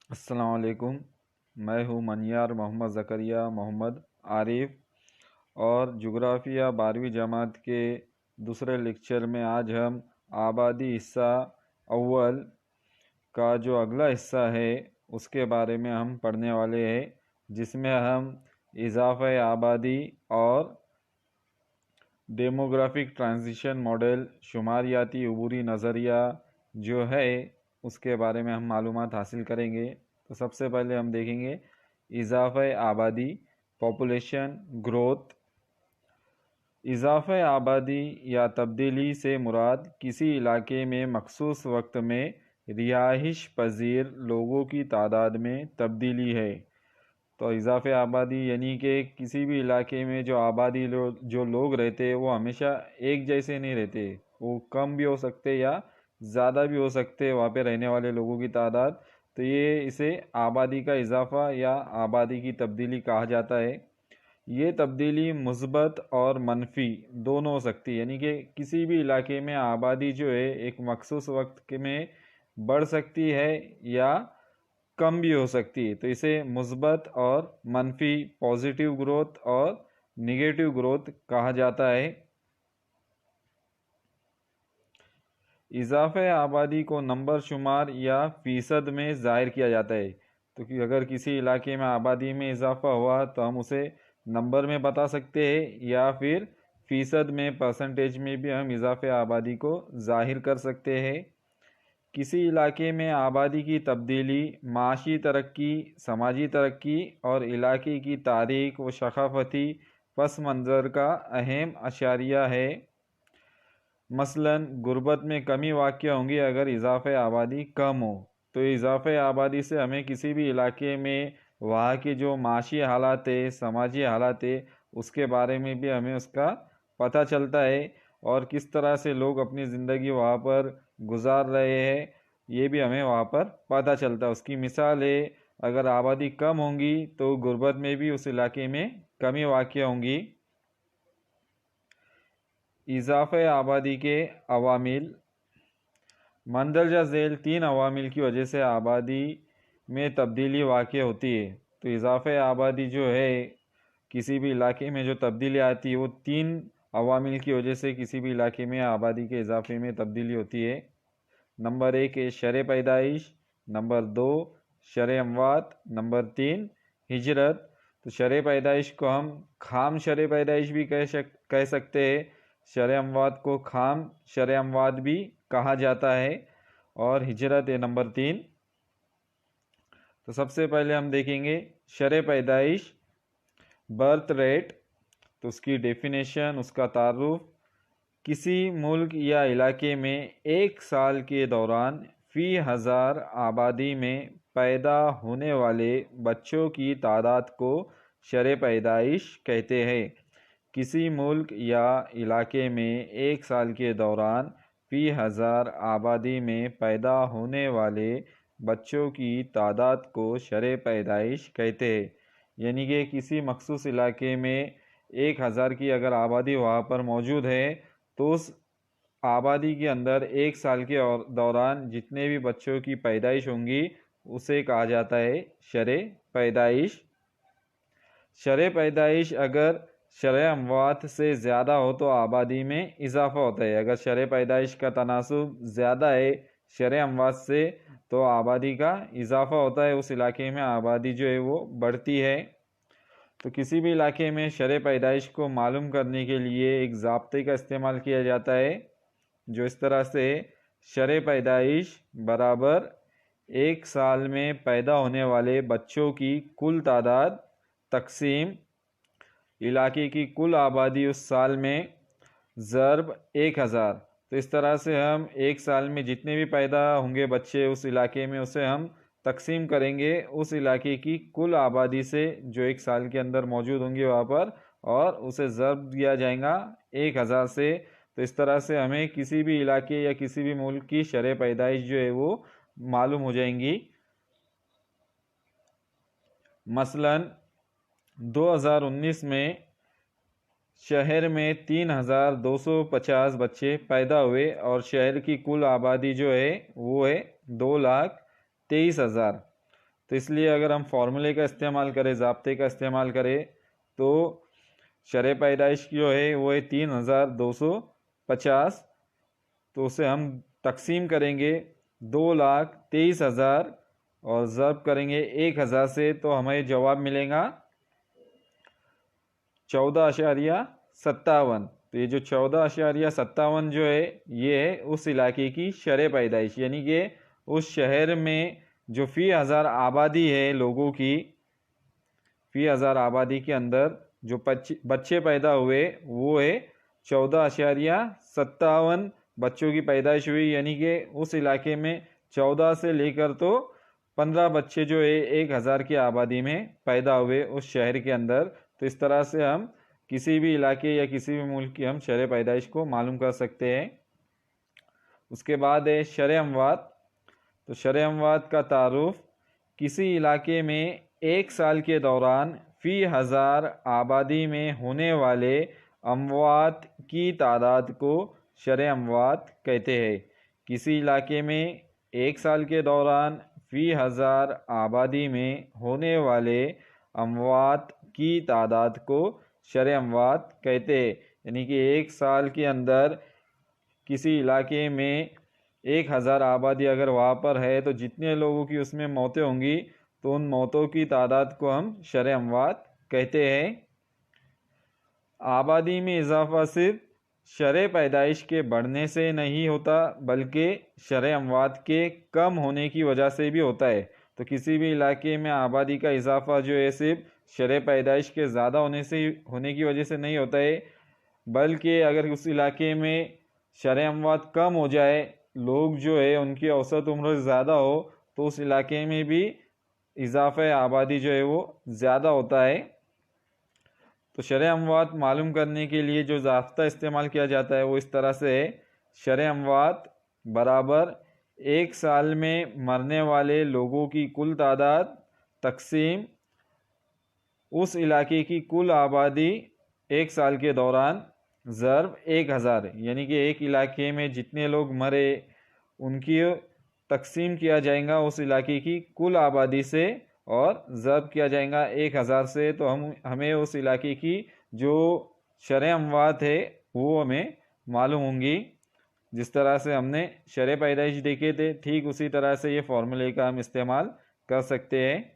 अस्सलाम वालेकुम। मैं हूँ मनियार मोहम्मद ज़करिया मोहम्मद आरिफ, और जुग्राफ़िया 12वीं जमात के दूसरे लेक्चर में आज हम आबादी हिस्सा अव्वल का जो अगला हिस्सा है उसके बारे में हम पढ़ने वाले हैं, जिसमें हम इजाफ़ा आबादी और डेमोग्राफिक ट्रांजिशन मॉडल, शुमारियाती अबूरी नज़रिया जो है उसके बारे में हम मालूमात हासिल करेंगे। तो सबसे पहले हम देखेंगे इजाफ़ा आबादी, पॉपुलेशन ग्रोथ। इजाफ़ा आबादी या तब्दीली से मुराद किसी इलाके में मखसूस वक्त में रिहाइश पजीर लोगों की तादाद में तब्दीली है। तो इजाफ़े आबादी यानी कि किसी भी इलाके में जो आबादी जो लोग रहते हैं वो हमेशा एक जैसे नहीं रहते, वो कम भी हो सकते या ज़्यादा भी हो सकते वहाँ पे रहने वाले लोगों की तादाद। तो ये इसे आबादी का इजाफ़ा या आबादी की तब्दीली कहा जाता है। ये तब्दीली मुस्बत और मनफी दोनों हो सकती है, यानी कि किसी भी इलाके में आबादी जो है एक मखसूस वक्त में बढ़ सकती है या कम भी हो सकती है। तो इसे मुस्बत और मनफी, पॉजिटिव ग्रोथ और निगेटिव ग्रोथ कहा जाता है। इजाफ़े आबादी को नंबर शुमार या फ़ीसद में ज़ाहिर किया जाता है। तो कि अगर किसी इलाके में आबादी में इजाफ़ा हुआ तो हम उसे नंबर में बता सकते हैं, या फिर फ़ीसद में, परसेंटेज में भी हम इजाफ़े आबादी को ज़ाहिर कर सकते हैं। किसी इलाके में आबादी की तब्दीली माशी तरक्की, समाजी तरक्की और इलाके की तारीख व सकाफती पस मंज़र का अहम अशारिया है। मसलन गुर्बत में कमी वाक़या होंगी अगर इजाफ़े आबादी कम हो। तो इजाफ़े आबादी से हमें किसी भी इलाके में वहाँ की जो माशी हालात है, समाजी हालात है, उसके बारे में भी हमें उसका पता चलता है, और किस तरह से लोग अपनी ज़िंदगी वहाँ पर गुजार रहे हैं ये भी हमें वहाँ पर पता चलता है। उसकी मिसाल है, अगर आबादी कम होंगी तो गुर्बत में भी उस इलाके में कमी वाक़या होंगी। इजाफ़े आबादी के अवामिल। मंदरजा झेल 3 अवामिल की वजह से आबादी में तब्दीली वाक़ होती है। तो इजाफ़े आबादी जो है किसी भी इलाके में जो तब्दीली आती है वो 3 अवामिल की वजह से किसी भी इलाके में आबादी के इजाफे में तब्दीली होती है। नंबर 1 है शर पैदाइश, नंबर 2 शर अमवात, नंबर 3 हिजरत। तो शर पैदाइश को हम खाम शर पैदाइश भी कह सकते हैं। शर अमवात को खाम शर अमवात भी कहा जाता है। और हिजरत है नंबर 3। तो सबसे पहले हम देखेंगे शर पैदाइश, बर्थ रेट। तो उसकी डेफिनेशन, उसका तारुफ। किसी मुल्क या इलाके में एक साल के दौरान फ़ी हज़ार आबादी में पैदा होने वाले बच्चों की तादाद को शर पैदाइश कहते हैं। किसी मुल्क या इलाके में एक साल के दौरान फ़ी हज़ार आबादी में पैदा होने वाले बच्चों की तादाद को शर पैदाइश कहते हैं। यानी कि किसी मखसूस इलाके में 1000 की अगर आबादी वहाँ पर मौजूद है तो उस आबादी के अंदर एक साल के दौरान जितने भी बच्चों की पैदाइश होंगी उसे कहा जाता है शर पैदाइश। शर पैदाइश अगर शर अमवात से ज़्यादा हो तो आबादी में इजाफ़ा होता है। अगर शर पैदाइश का तनासुब ज़्यादा है शर अमवात से तो आबादी का इजाफ़ा होता है, उस इलाके में आबादी जो है वो बढ़ती है। तो किसी भी इलाके में शर पैदाइश को मालूम करने के लिए एक ज़ाब्ते का इस्तेमाल किया जाता है, जो इस तरह से शर पैदाइश बराबर एक साल में पैदा होने वाले बच्चों की कुल तादाद तकसीम इलाके की कुल आबादी उस साल में ज़र्ब 1000। तो इस तरह से हम एक साल में जितने भी पैदा होंगे बच्चे उस इलाके में उसे हम तकसीम करेंगे उस इलाके की कुल आबादी से जो एक साल के अंदर मौजूद होंगे वहाँ पर, और उसे ज़र्ब दिया जाएगा 1000 से। तो इस तरह से हमें किसी भी इलाके या किसी भी मुल्क की शरह पैदाइश जो है वो मालूम हो जाएंगी। मसलन 2019 में शहर में 3250 बच्चे पैदा हुए और शहर की कुल आबादी जो है वो है 2,23,000। तो इसलिए अगर हम फार्मूले का इस्तेमाल करें, ज़ाब्ते का इस्तेमाल करें, तो शरह पैदाइश जो है वो है 3250। तो उसे हम तकसीम करेंगे 2,23,000 और ज़र्ब करेंगे 1,000 से, तो हमें जवाब मिलेगा 14,57। तो ये जो 14,57 जो है ये है उस इलाके की शरह पैदाइश, यानी कि उस शहर में जो फ़ी हज़ार आबादी है लोगों की, फ़ी हज़ार आबादी के अंदर जो बच्चे पैदा हुए वो है 14,57 बच्चों की पैदाइश हुई, यानी कि उस इलाके में 14 से लेकर तो 15 बच्चे जो है 1,000 की आबादी में पैदा हुए उस शहर के अंदर। तो इस तरह से हम किसी भी इलाके या किसी भी मुल्क की हम शरह पैदाइश को मालूम कर सकते हैं। उसके बाद है शरह अमवात। तो शरह अमवात का तारुफ किसी इलाके में एक साल के दौरान फ़ी हज़ार आबादी में होने वाले अमवात की तादाद को शरह अमवात कहते हैं। किसी इलाके में एक साल के दौरान फ़ी हज़ार आबादी में होने वाले अमवात की तादाद को शरह अमवात कहते हैं, यानी कि एक साल के अंदर किसी इलाके में 1,000 आबादी अगर वहाँ पर है तो जितने लोगों की उसमें मौतें होंगी तो उन मौतों की तादाद को हम शरह अमवात कहते हैं। आबादी में इजाफा सिर्फ शरह पैदाइश के बढ़ने से नहीं होता बल्कि शरह अमवात के कम होने की वजह से भी होता है। तो किसी भी इलाके में आबादी का इजाफा जो है सिर्फ शरह पैदाइश के ज़्यादा होने की वजह से नहीं होता है, बल्कि अगर उस इलाके में शरह अमवात कम हो जाए, लोग जो है उनकी औसत उम्र ज़्यादा हो, तो उस इलाके में भी इजाफा आबादी जो है वो ज़्यादा होता है। तो शरह अमवात मालूम करने के लिए जो ज़ाब्ता इस्तेमाल किया जाता है वो इस तरह से है। शरह अमवात बराबर एक साल में मरने वाले लोगों की कुल तादाद तकसीम उस इलाके की कुल आबादी एक साल के दौरान ज़र्ब 1,000, यानी कि एक इलाके में जितने लोग मरे उनकी तकसीम किया जाएगा उस इलाके की कुल आबादी से और ज़र्ब किया जाएगा 1,000 से। तो हमें उस इलाके की जो शरह अमवात है वो हमें मालूम होंगी। जिस तरह से हमने शरह पैदाइश देखे थे ठीक उसी तरह से ये फार्मूले का हम इस्तेमाल कर सकते हैं।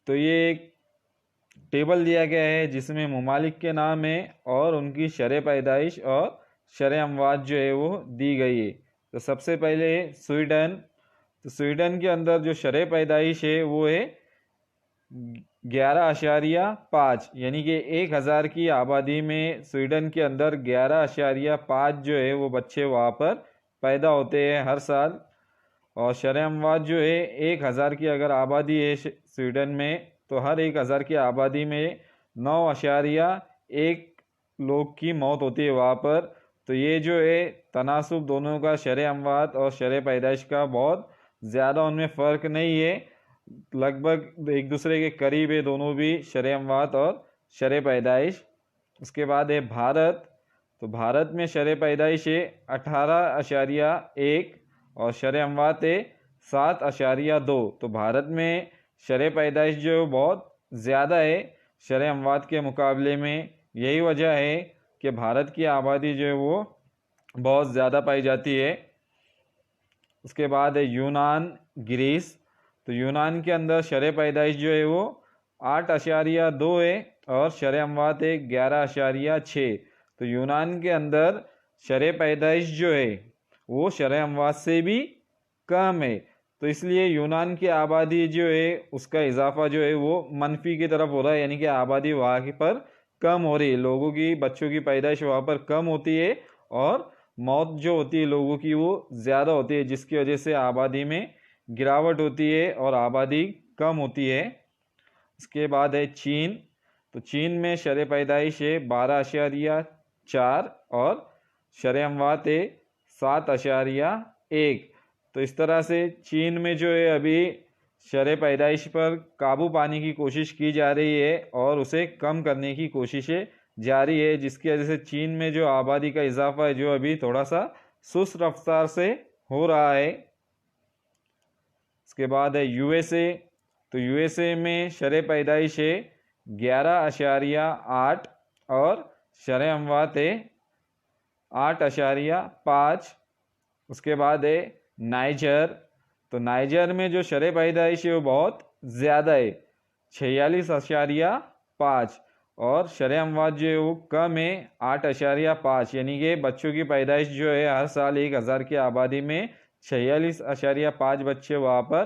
तो ये एक टेबल दिया गया है जिसमें ममालिक के नाम है और उनकी शरह पैदाइश और शरह अमवात जो है वो दी गई है। तो सबसे पहले है स्वीडन। तो स्वीडन के अंदर जो शरह पैदाइश है वो है 11.5, यानी कि 1,000 की आबादी में स्वीडन के अंदर 11.5 जो है वो बच्चे वहाँ पर पैदा होते हैं हर साल। और शरह अमवात जो है 1,000 की अगर आबादी है स्वीडन में तो हर 1,000 की आबादी में 9.1 लोग की मौत होती है वहाँ पर। तो ये जो है तनासुब दोनों का शरह अमवात और शरह पैदाइश का बहुत ज़्यादा उनमें फ़र्क नहीं है, लगभग एक दूसरे के करीब है दोनों भी, शरह अमवात और शरह पैदाइश। उसके बाद है भारत। तो भारत में शरह पैदाइश है 18.1 और शरह अमवात है 7.2। तो भारत में शरह पैदाइश जो बहुत ज़्यादा है शरह अमवात के मुकाबले में। यही वजह है कि भारत की आबादी जो है वो बहुत ज़्यादा पाई जाती है। उसके बाद है यूनान, ग्रीस। तो यूनान के अंदर शरह पैदाइश जो है वो 8.2 है और शरह अमवात है 11.6। तो यूनान के अंदर शरह पैदाइश जो है वो शरह अमवात से भी कम है। तो इसलिए यूनान की आबादी जो है उसका इजाफा जो है वो मनफी की तरफ हो रहा है, यानी कि आबादी वहाँ पर कम हो रही है, लोगों की बच्चों की पैदाइश वहाँ पर कम होती है और मौत जो होती है लोगों की वो ज़्यादा होती है, जिसकी वजह से आबादी में गिरावट होती है और आबादी कम होती है। इसके बाद है चीन। तो चीन में शरह पैदाइश है 12.4 और शरह अमवात है 7.1। तो इस तरह से चीन में जो है अभी शरह पैदाइश पर काबू पाने की कोशिश की जा रही है और उसे कम करने की कोशिशें जारी है, जिसकी वजह से चीन में जो आबादी का इजाफा है जो अभी थोड़ा सा सुस्त रफ्तार से हो रहा है। उसके बाद है यूएसए, तो यूएसए में शरह पैदाइश है 11.8 और शरह अमवात है 8.5। उसके बाद है नाइजर, तो नाइजर में जो शरह पैदाइश है वो बहुत ज़्यादा है 46.5 और शरह अमवात जो है वो कम है 8.5, यानी कि बच्चों की पैदाइश जो है हर साल 1000 की आबादी में 46.5 बच्चे वहाँ पर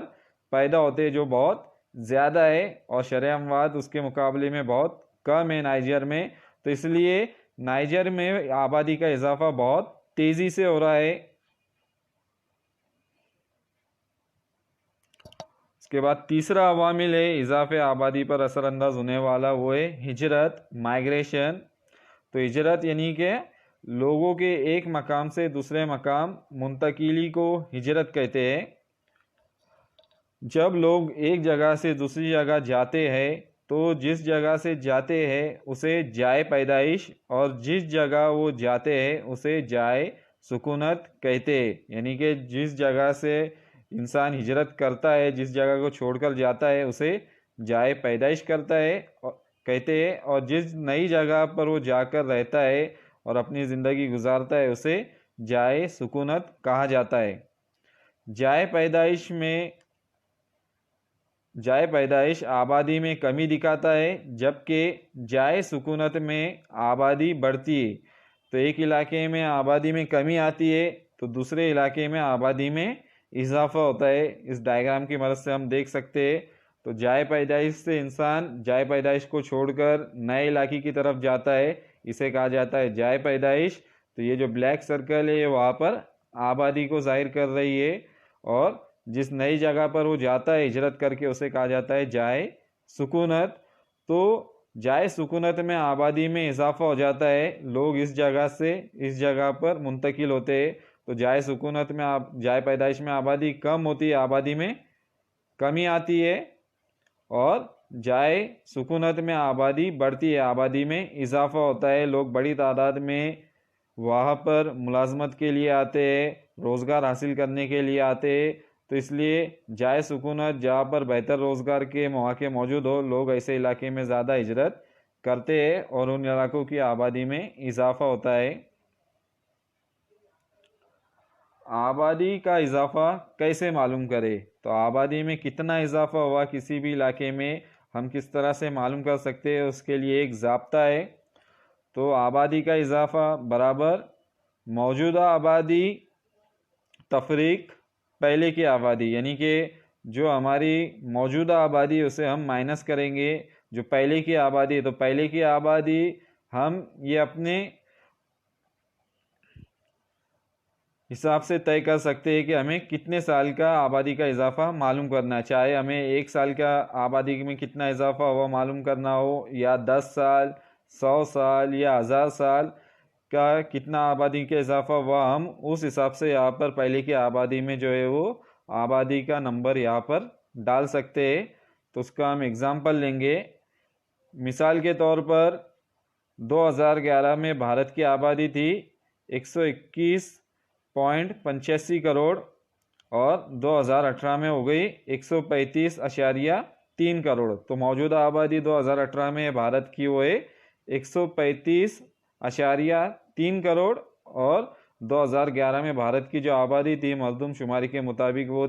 पैदा होते हैं, जो बहुत ज़्यादा है, और शरह अमवात उसके मुकाबले में बहुत कम है नाइजर में। तो इसलिए नाइजर में आबादी का इजाफा बहुत तेज़ी से हो रहा है। उसके बाद तीसरा अवामिल है इजाफे आबादी पर असरअंदाज होने वाला, वो है हिजरत, माइग्रेशन। तो हिजरत यानी कि लोगों के एक मकाम से दूसरे मकाम मुंतकिली को हिजरत कहते हैं। जब लोग एक जगह से दूसरी जगह जाते हैं तो जिस जगह से जाते हैं उसे जाए पैदाइश, और जिस जगह वो जाते हैं उसे जाए सुकूनत कहते हैं। यानी कि जिस जगह से इंसान हिजरत करता है, जिस जगह को छोड़कर जाता है, उसे जाए पैदाइश करता है कहते हैं, और जिस नई जगह पर वो जाकर रहता है और अपनी ज़िंदगी गुजारता है उसे जाए सुकूनत कहा जाता है। जाए पैदाइश आबादी में कमी दिखाता है, जबकि जाए सुकूनत में आबादी बढ़ती है। तो एक इलाके में आबादी में कमी आती है तो दूसरे इलाके में आबादी में इजाफा होता है। इस डायग्राम की मदद से हम देख सकते हैं। तो जाए पैदाइश से इंसान जाए पैदाइश को छोड़कर नए इलाके की तरफ जाता है, इसे कहा जाता है जाए पैदाइश। तो ये जो ब्लैक सर्कल है वहाँ पर आबादी को जाहिर कर रही है, और जिस नई जगह पर वो जाता है हिजरत करके उसे कहा जाता है जाए सुकूनत। तो जाए सुकूनत में आबादी में इजाफा हो जाता है, लोग इस जगह से इस जगह पर मुंतकिल होते हैं। तो जाए सुकूनत में जाए पैदाइश में आबादी कम होती है, आबादी में कमी आती है, और जाए सुकूनत में आबादी बढ़ती है, आबादी में इजाफा होता है। लोग बड़ी तादाद में वहाँ पर मुलाजमत के लिए आते हैं, रोज़गार हासिल करने के लिए आते हैं। तो इसलिए जाए सुकूनत, जहाँ पर बेहतर रोज़गार के मौके मौजूद हो, लोग ऐसे इलाके में ज़्यादा हिजरत करते हैं और उन इलाकों की आबादी में इजाफा होता है। आबादी का इजाफा कैसे मालूम करें? तो आबादी में कितना इजाफा हुआ किसी भी इलाके में हम किस तरह से मालूम कर सकते हैं, उसके लिए एक ज़ाब्ता है। तो आबादी का इजाफा बराबर मौजूदा आबादी तफरीक पहले की आबादी, यानी कि जो हमारी मौजूदा आबादी है उसे हम माइनस करेंगे जो पहले की आबादी है। तो पहले की आबादी हम ये अपने हिसाब से तय कर सकते हैं कि हमें कितने साल का आबादी का इजाफा मालूम करना है। चाहे हमें 1 साल का आबादी में कितना इजाफा हुआ मालूम करना हो, या 10 साल, 100 साल या 1000 साल का कितना आबादी का इजाफा हुआ, हम उस हिसाब से यहाँ पर पहले की आबादी में जो है वो आबादी का नंबर यहाँ पर डाल सकते हैं। तो उसका हम एग्ज़ाम्पल लेंगे। मिसाल के तौर पर 2011 में भारत की आबादी थी 121.85 करोड़, और 2018 में हो गई 135.3 करोड़। तो मौजूदा आबादी 2018 में भारत की वो है 135.3 करोड़, और 2011 में भारत की जो आबादी थी मरदमशुमारी के मुताबिक वो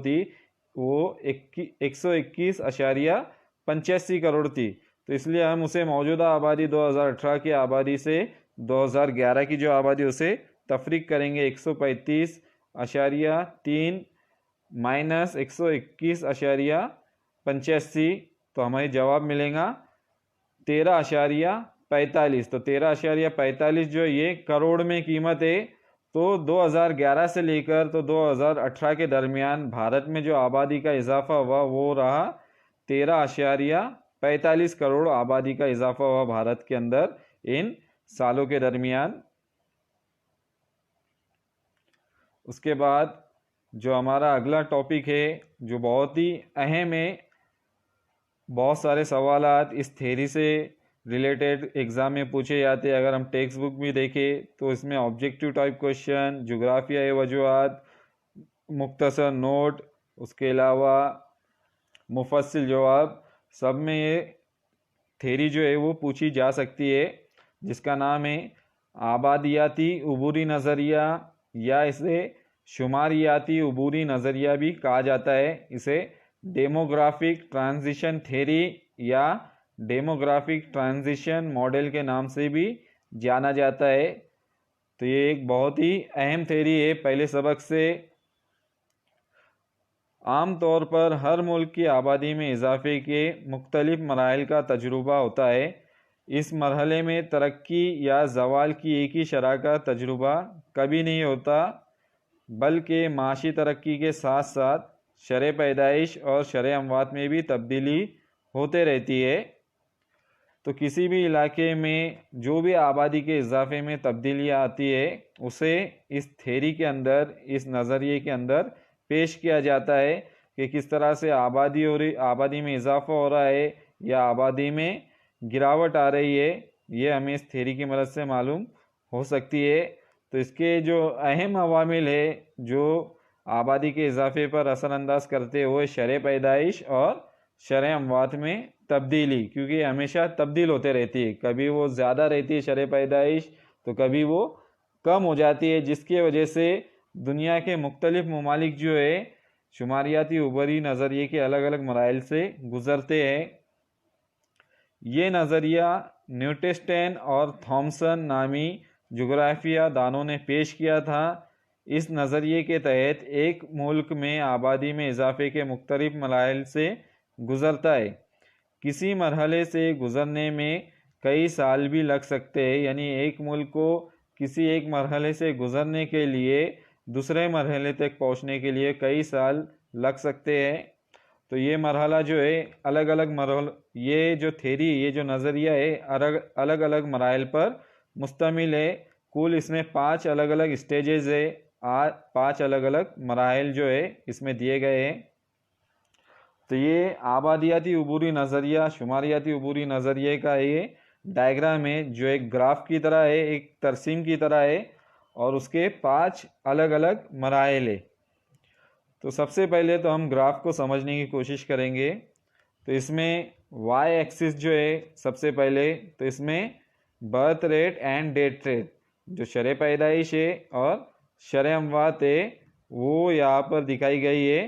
121.85 करोड़ थी। तो इसलिए हम उसे मौजूदा आबादी 2018 की आबादी से 2011 की जो आबादी उसे तफरीक करेंगे 135.3 माइनस 121.85, तो हमारी जवाब मिलेगा 13.45। तो 13.45 जो ये करोड़ में कीमत है। तो 2011 से लेकर तो 2018 के दरमियान भारत में जो आबादी का इजाफा हुआ वो रहा 13.45 करोड़ आबादी का इजाफा हुआ भारत के अंदर इन सालों के दरमियान। उसके बाद जो हमारा अगला टॉपिक है जो बहुत ही अहम है, बहुत सारे सवालात इस थ्योरी से रिलेटेड एग्ज़ाम में पूछे जाते हैं। अगर हम टेक्स्ट बुक भी देखें तो इसमें ऑब्जेक्टिव टाइप क्वेश्चन, जोग्राफियाई वजूहात, मुख्तसर नोट, उसके अलावा मुफस्सिल जवाब सब में ये थेरी जो है वो पूछी जा सकती है, जिसका नाम है आबादियाती उबूरी नज़रिया, या इसे शुमारियाती उबूरी नज़रिया भी कहा जाता है। इसे डेमोग्राफिक ट्रांजिशन थेरी या डेमोग्राफिक ट्रांजिशन मॉडल के नाम से भी जाना जाता है। तो ये एक बहुत ही अहम थेरी है। पहले सबक से आम तौर पर हर मुल्क की आबादी में इजाफे के मुख्तलिफ मराहिल का तजुर्बा होता है। इस मरहले में तरक्की या ज़वाल की एक ही शरह का तजुर्बा कभी नहीं होता, बल्कि माशी तरक्की के साथ साथ शरह पैदाइश और शरह अमवात में भी तब्दीली होते रहती है। तो किसी भी इलाके में जो भी आबादी के इजाफे में तब्दीलियाँ आती है, उसे इस थेरी के अंदर, इस नज़रिए के अंदर पेश किया जाता है कि किस तरह से आबादी में इजाफा हो रहा है या आबादी में गिरावट आ रही है। ये हमें इस थेरी की मदद से मालूम हो सकती है। तो इसके जो अहम अवामिल है जो आबादी के इजाफे पर असरअंदाज करते हुए शरह पैदाइश और शरह अमवात में तब्दीली, क्योंकि हमेशा तब्दील होते रहती है, कभी वो ज़्यादा रहती है शरह पैदाइश तो कभी वो कम हो जाती है, जिसकी वजह से दुनिया के मुख्तलिफ ममालिक जो है शुमारियाती उबरी नज़रिए के अलग अलग मराइल से गुज़रते हैं। ये नज़रिया न्यूटेस्टेन और थॉमसन नामी जोग्राफिया दानों ने पेश किया था। इस नज़रिए के तहत एक मुल्क में आबादी में इजाफे के मुख्तलिफ मराइल से गुज़रता है। किसी मरहले से गुज़रने में कई साल भी लग सकते हैं, यानी एक मुल्क को किसी एक मरहले से गुज़रने के लिए दूसरे मरहले तक पहुंचने के लिए कई साल लग सकते हैं। तो ये मरहला जो है अलग अलग मरहल, ये जो थेरी, ये जो नज़रिया है अलग अलग मराइल पर मुश्तमिल है। कुल इसमें 5 अलग अलग स्टेजेस है, 5 अलग अलग मराइल जो है इसमें दिए गए हैं। तो ये आबादियाती उबूरी नज़रिया, शुमारियाती उबूरी नज़रिए का ये डायग्राम है जो एक ग्राफ की तरह है, एक तरसीम की तरह है, और उसके 5 अलग अलग मराहिल है। तो सबसे पहले तो हम ग्राफ को समझने की कोशिश करेंगे। तो इसमें वाई एक्सिस जो है सबसे पहले, तो इसमें birth rate and death rate, जो शरह पैदाइश है और शरह अमवात है, वो यहाँ पर दिखाई गई है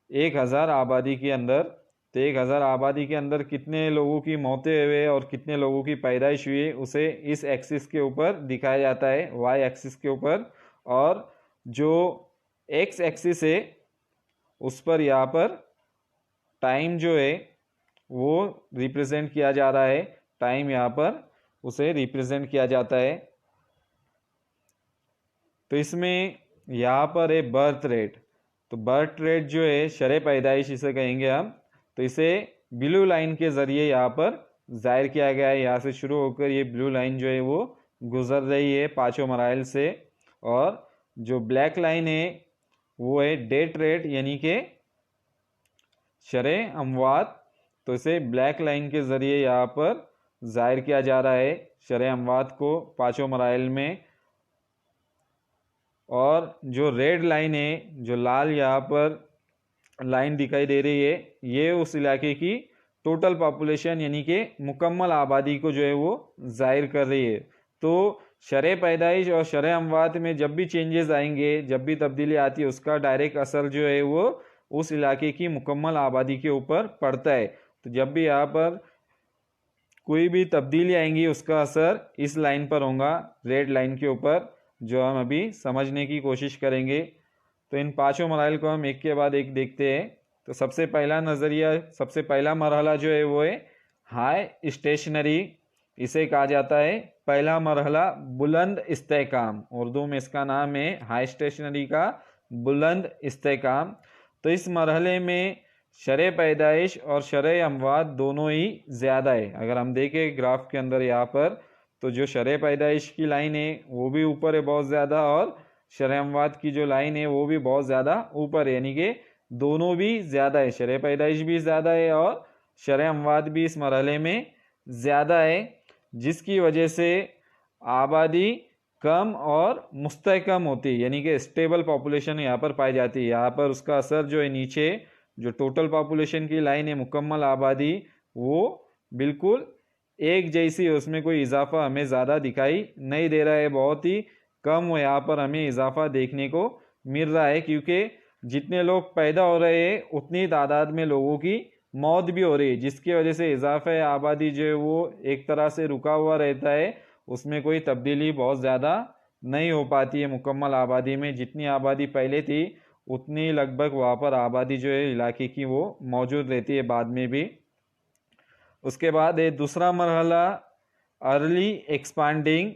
1000 आबादी के अंदर। तो 1000 आबादी के अंदर कितने लोगों की मौतें हुए और कितने लोगों की पैदाइश हुई, उसे इस एक्सिस के ऊपर दिखाया जाता है, वाई एक्सिस के ऊपर। और जो एक्स एक्सिस है उस पर यहाँ पर टाइम जो है वो रिप्रेजेंट किया जा रहा है, टाइम यहाँ पर उसे रिप्रेजेंट किया जाता है। तो इसमें यहाँ पर है बर्थ रेट। तो बर्थ रेट जो है शरह पैदाइश इसे कहेंगे हम। तो इसे ब्लू लाइन के ज़रिए यहाँ पर जाहिर किया गया है। यहाँ से शुरू होकर ये ब्लू लाइन जो है वो गुज़र रही है 5 मराइल से। और जो ब्लैक लाइन है वो है डेथ रेट, यानी कि शरह अमवात। तो इसे ब्लैक लाइन के ज़रिए यहाँ पर जाहिर किया जा रहा है शरह अमवात को 5 मराइल में। और जो रेड लाइन है, जो लाल यहाँ पर लाइन दिखाई दे रही है, ये उस इलाके की टोटल पॉपुलेशन यानी कि मुकम्मल आबादी को जो है वो जाहिर कर रही है। तो शरह पैदाइश और शरह अमवात में जब भी चेंजेस आएंगे, जब भी तब्दीली आती है, उसका डायरेक्ट असर जो है वो उस इलाके की मुकम्मल आबादी के ऊपर पड़ता है। तो जब भी यहाँ पर कोई भी तब्दीली आएंगी उसका असर इस लाइन पर होगा, रेड लाइन के ऊपर, जो हम अभी समझने की कोशिश करेंगे। तो इन 5 मराइल को हम एक के बाद एक देखते हैं। तो सबसे पहला नज़रिया, सबसे पहला मरहला जो है वो है हाई स्टेशनरी। इसे कहा जाता है पहला मरहला बुलंद इस्तेकाम, उर्दू में इसका नाम है हाई स्टेशनरी का बुलंद इस्तेकाम। तो इस मरहले में शरह पैदाइश और शरह अमवात दोनों ही ज़्यादा है। अगर हम देखें ग्राफ के अंदर यहाँ पर, तो जो शरह पैदाइश की लाइन है वो भी ऊपर है बहुत ज़्यादा, और शरह अमवात की जो लाइन है वो भी बहुत ज़्यादा ऊपर है, यानी कि दोनों भी ज़्यादा है, शरह पैदाइश भी ज़्यादा है और शरह अमवात भी इस मरहले में ज़्यादा है, जिसकी वजह से आबादी कम और मुस्तहकम होती है, यानी कि स्टेबल पॉपुलेशन यहाँ पर पाई जाती है। यहाँ पर उसका असर जो है नीचे जो टोटल पॉपुलेशन की लाइन है मुकम्मल आबादी वो बिल्कुल एक जैसी, उसमें कोई इजाफा हमें ज़्यादा दिखाई नहीं दे रहा है, बहुत ही कम यहाँ पर हमें इजाफा देखने को मिल रहा है, क्योंकि जितने लोग पैदा हो रहे हैं उतनी तादाद में लोगों की मौत भी हो रही है, जिसकी वजह से इजाफा आबादी जो है वो एक तरह से रुका हुआ रहता है, उसमें कोई तब्दीली बहुत ज़्यादा नहीं हो पाती है। मुकम्मल आबादी में जितनी आबादी पहले थी उतनी लगभग वहाँ पर आबादी जो है इलाके की वो मौजूद रहती है बाद में भी। उसके बाद है दूसरा मरहला अर्ली एक्सपांडिंग,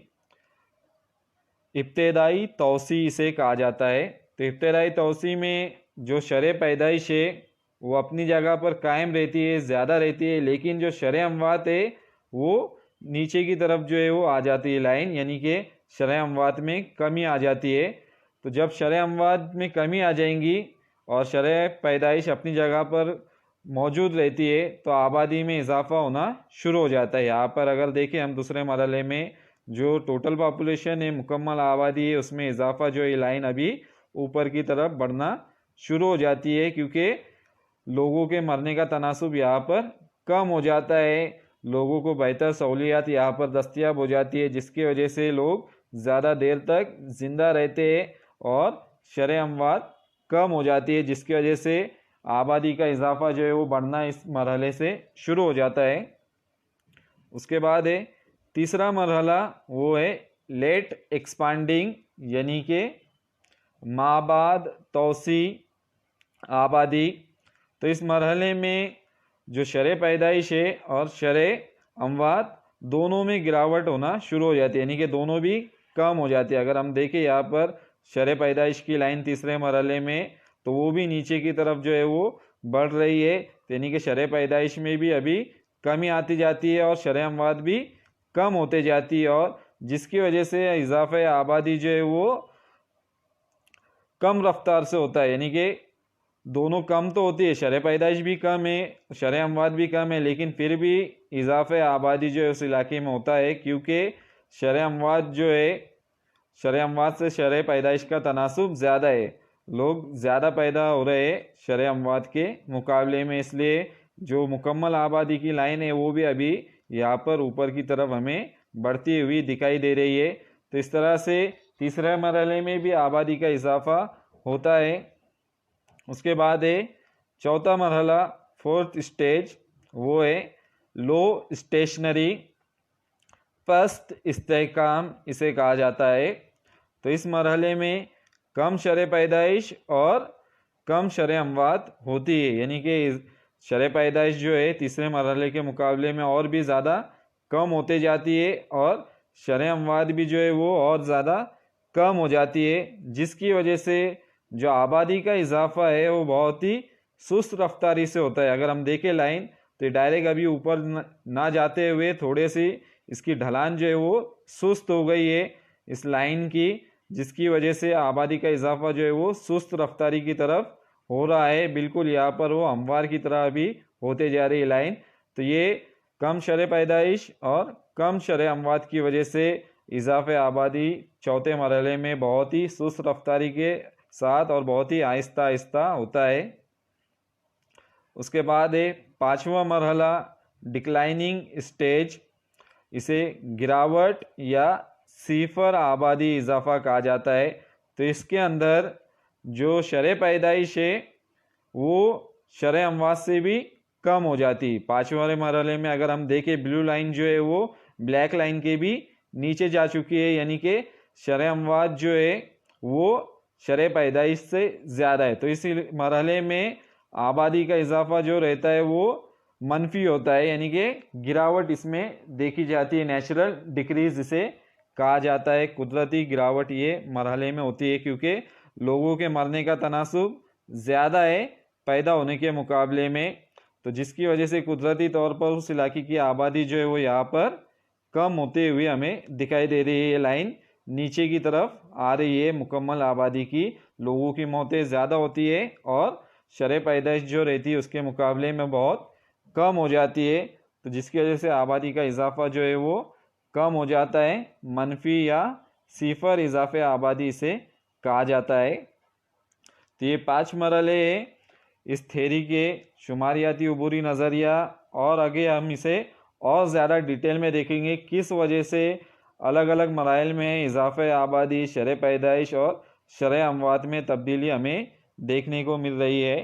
इब्तदाई तोसी इसे कहा जाता है। तो इब्तदाई तोसी में जो शरह पैदाइश है वो अपनी जगह पर कायम रहती है, ज़्यादा रहती है, लेकिन जो शरह अमवात है वो नीचे की तरफ जो है वो आ जाती है लाइन, यानी कि शरह अमवात में कमी आ जाती है। तो जब शरह अमवात में कमी आ जाएंगी और शरह पैदाइश अपनी जगह पर मौजूद रहती है तो आबादी में इजाफा होना शुरू हो जाता है। यहाँ पर अगर देखें हम दूसरे मरहले में जो टोटल पॉपुलेशन है मुकम्मल आबादी है उसमें इजाफा जो है लाइन अभी ऊपर की तरफ बढ़ना शुरू हो जाती है, क्योंकि लोगों के मरने का तनासुब यहाँ पर कम हो जाता है, लोगों को बेहतर सहूलियात यहाँ पर दस्तयाब हो जाती है, जिसकी वजह से लोग ज़्यादा देर तक ज़िंदा रहते हैं और शरह अमवात कम हो जाती है, जिसकी वजह से आबादी का इजाफा जो है वो बढ़ना इस मरहले से शुरू हो जाता है। उसके बाद है तीसरा मरहला, वो है लेट एक्सपांडिंग, यानी कि माबाद तोसी आबादी। तो इस मरहले में जो शरह पैदाइश है और शरह अमवात दोनों में गिरावट होना शुरू हो जाती है, यानी कि दोनों भी कम हो जाती है। अगर हम देखें यहाँ पर शरह पैदाइश की लाइन तीसरे मरहले में तो वो भी नीचे की तरफ जो है वो बढ़ रही है, यानी कि शरह पैदाइश में भी अभी कमी आती जाती है और शरह अमवात भी कम होते जाती है, और जिसकी वजह से इजाफा आबादी जो है वो कम रफ्तार से होता है, यानी कि दोनों कम तो होती है, शरह पैदाइश भी कम है, शरह अमवात भी कम है, लेकिन फिर भी इजाफा आबादी जो है उस इलाके में होता है, क्योंकि शरह अमवात जो है शरह अमवात से शरह पैदाइश का तनासुब ज़्यादा है, लोग ज़्यादा पैदा हो रहे हैं शरह अमवात के मुकाबले में, इसलिए जो मुकम्मल आबादी की लाइन है वो भी अभी यहाँ पर ऊपर की तरफ हमें बढ़ती हुई दिखाई दे रही है। तो इस तरह से तीसरे मरहले में भी आबादी का इजाफा होता है। उसके बाद है चौथा मरहला, फोर्थ स्टेज, वो है लो स्टेशनरी पस्त इस्तेहकाम इसे कहा जाता है। तो इस मरहले में कम शरह पैदाइश और कम शरह अमवात होती है, यानी कि शरह पैदाइश जो है तीसरे मरहले के मुकाबले में और भी ज़्यादा कम होते जाती है और शरह अमवात भी जो है वो और ज़्यादा कम हो जाती है, जिसकी वजह से जो आबादी का इजाफा है वो बहुत ही सुस्त रफ्तारी से होता है। अगर हम देखें लाइन तो डायरेक्ट अभी ऊपर ना जाते हुए थोड़े सी इसकी ढलान जो है वो सुस्त हो गई है इस लाइन की, जिसकी वजह से आबादी का इजाफा जो है वो सुस्त रफ्तारी की तरफ हो रहा है, बिल्कुल यहाँ पर वो हमवार की तरह भी होते जा रही है लाइन। तो ये कम शरह पैदाइश और कम शरह अमवात की वजह से इजाफे आबादी चौथे मरहले में बहुत ही सुस्त रफ्तारी के साथ और बहुत ही आहिस्ता आहिस्ता होता है। उसके बाद है पाँचवा मरहला डिक्लाइनिंग स्टेज, इसे गिरावट या सिफर आबादी इजाफा कहा जाता है। तो इसके अंदर जो शरह पैदाइश है वो शरह अमवात से भी कम हो जाती है। पाँचवें मरहले में अगर हम देखें ब्लू लाइन जो है वो ब्लैक लाइन के भी नीचे जा चुकी है, यानी कि शरह अमवात जो है वो शरह पैदाइश से ज़्यादा है। तो इस मरहले में आबादी का इजाफा जो रहता है वो मनफी होता है, यानी कि गिरावट इसमें देखी जाती है, नेचुरल डिक्रीज इसे कहा जाता है। कुदरती गिरावट ये मरहले में होती है क्योंकि लोगों के मरने का तनासुब ज़्यादा है पैदा होने के मुकाबले में, तो जिसकी वजह से कुदरती तौर पर उस इलाके की आबादी जो है वो यहाँ पर कम होते हुए हमें दिखाई दे रही है। ये लाइन नीचे की तरफ आ रही है, मुकम्मल आबादी की लोगों की मौतें ज़्यादा होती है और शरह पैदाइश जो रहती है उसके मुकाबले में बहुत कम हो जाती है, तो जिसकी वजह से आबादी का इजाफा जो है वो कम हो जाता है। मनफी या सिफर इजाफे आबादी इसे कहा जाता है। तो ये 5 मरहले हैं। इस थ्योरी के शुमारियाती अबूरी नज़रिया और आगे हम इसे और ज़्यादा डिटेल में देखेंगे किस वजह से अलग अलग मराइल में इजाफ़े आबादी, शरह पैदाइश और शरह अमवात में तब्दीली हमें देखने को मिल रही है।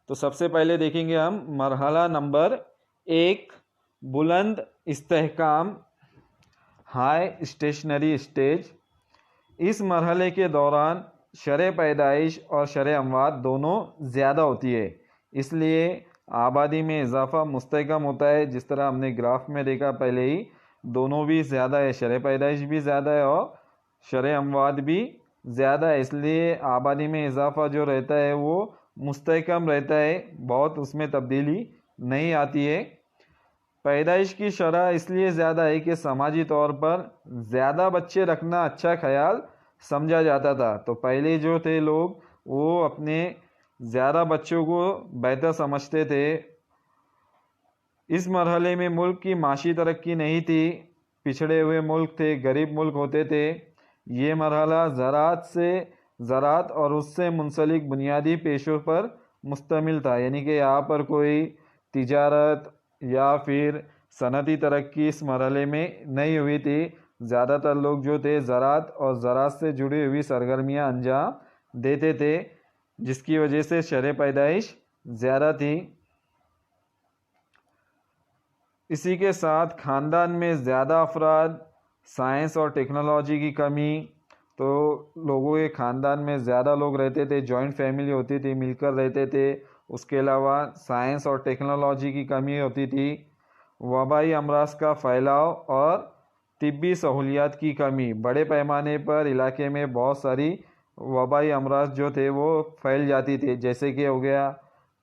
तो सबसे पहले देखेंगे हम मरहला नंबर 1, बुलंद इस्तेहकाम, हाई स्टेशनरी स्टेज। इस मरहले के दौरान शरह पैदाइश और शरह अमवात दोनों ज़्यादा होती है, इसलिए आबादी में इजाफ़ा मुस्तहकम होता है। जिस तरह हमने ग्राफ में देखा पहले ही, दोनों भी ज़्यादा है, शरह पैदाइश भी ज़्यादा है और शरह अमवात भी ज़्यादा है, इसलिए आबादी में इजाफ़ा जो रहता है वो मुस्तहकम रहता है, बहुत उसमें तब्दीली नहीं आती है। पैदाइश की शरह इसलिए ज़्यादा है कि समाजी तौर पर ज़्यादा बच्चे रखना अच्छा ख्याल समझा जाता था। तो पहले जो थे लोग वो अपने ज़्यादा बच्चों को बेहतर समझते थे। इस मरहले में मुल्क की माशी तरक्की नहीं थी, पिछड़े हुए मुल्क थे, गरीब मुल्क होते थे। ये मरहला ज़राअत और उससे मुंसलिक बुनियादी पेशों पर मुश्तमिल था, यानी कि यहाँ पर कोई तिजारत या फिर सनती तरक्की इस मरहले में नहीं हुई थी। ज़्यादातर लोग जो थे ज़राअत और ज़राअत से जुड़ी हुई सरगर्मियाँ अंजाम देते थे, जिसकी वजह से शरह पैदाइश ज़्यादा थी। इसी के साथ ख़ानदान में ज़्यादा अफराद, साइंस और टेक्नोलॉजी की कमी, तो लोगों के ख़ानदान में ज़्यादा लोग रहते थे, जॉइंट फैमिली होती थी, मिलकर रहते थे। उसके अलावा साइंस और टेक्नोलॉजी की कमी होती थी। वबाई अमराज का फैलाव और तिब्बी सहूलियात की कमी, बड़े पैमाने पर इलाके में बहुत सारी वबाई अमराज जो थे वो फैल जाती थी, जैसे कि हो गया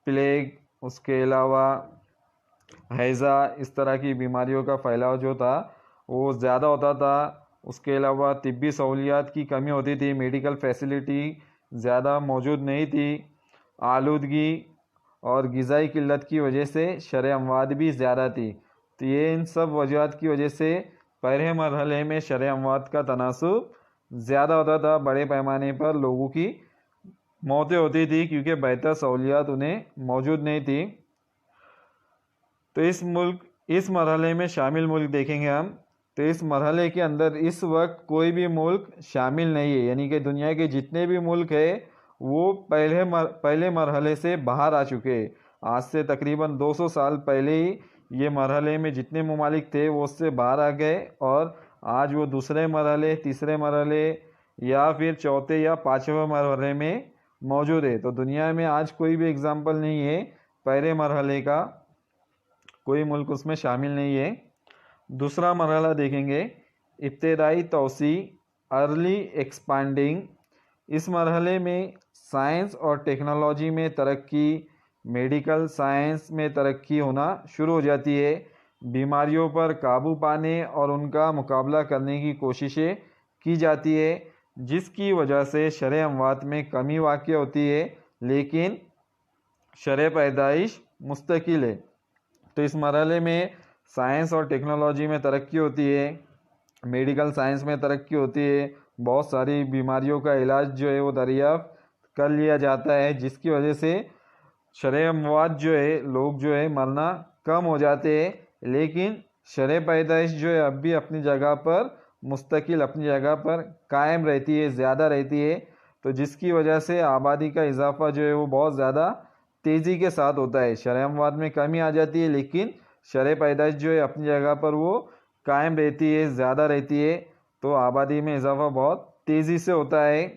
प्लेग, उसके अलावा हैज़ा, इस तरह की बीमारियों का फैलाव जो था वो ज़्यादा होता था। उसके अलावा तिब्बी सहूलियात की कमी होती थी, मेडिकल फैसिलिटी ज़्यादा मौजूद नहीं थी। आलूदगी और ग़िज़ाई किल्लत की वजह से शरह अमवात भी ज़्यादा थी। तो ये इन सब वजूहात की वजह से पहले मरहले में शरह अमवात का तनासुब ज़्यादा होता था, बड़े पैमाने पर लोगों की मौतें होती थी क्योंकि बेहतर सहूलियात उन्हें मौजूद नहीं थी। तो इस मरहले में शामिल मुल्क देखेंगे हम। तो इस मरहले के अंदर इस वक्त कोई भी मुल्क शामिल नहीं है, यानी कि दुनिया के जितने भी मुल्क है वो पहले मरहले से बाहर आ चुके हैं। आज से तकरीबन 200 साल पहले ही ये मरहले में जितने ममालिक थे वो उससे बाहर आ गए और आज वो दूसरे मरहले, तीसरे मरहले या फिर चौथे या पाँचवें मरहले में मौजूद है। तो दुनिया में आज कोई भी एग्ज़ाम्पल नहीं है पहले मरहले का, कोई मुल्क उसमें शामिल नहीं है। दूसरा मरहला देखेंगे, इब्तदाई तौसी, अर्ली एक्सपांडिंग। इस मरहले में साइंस और टेक्नोलॉजी में तरक्की, मेडिकल साइंस में तरक्की होना शुरू हो जाती है। बीमारियों पर काबू पाने और उनका मुकाबला करने की कोशिशें की जाती है, जिसकी वजह से शरह अमवात में कमी वाक़ होती है, लेकिन शरह पैदाइश मुस्तकिल है। तो इस मरहले में साइंस और टेक्नोलॉजी में तरक्की होती है, मेडिकल साइंस में तरक्की होती है, बहुत सारी बीमारियों का इलाज जो है वो दरियाफ्त कर लिया जाता है, जिसकी वजह से शरह अमवात जो है, लोग जो है मरना कम हो जाते हैं। लेकिन शरह पैदाइश जो है अब भी अपनी जगह पर मुस्तकिल, अपनी जगह पर कायम रहती है, ज़्यादा रहती है। तो जिसकी वजह से आबादी का इजाफा जो है वो बहुत ज़्यादा तेज़ी के साथ होता है। शरह अमवात में कमी आ जाती है, लेकिन शरह पैदाइश जो है अपनी जगह पर वो कायम रहती है, ज़्यादा रहती है। तो आबादी में इजाफा बहुत तेज़ी से होता है।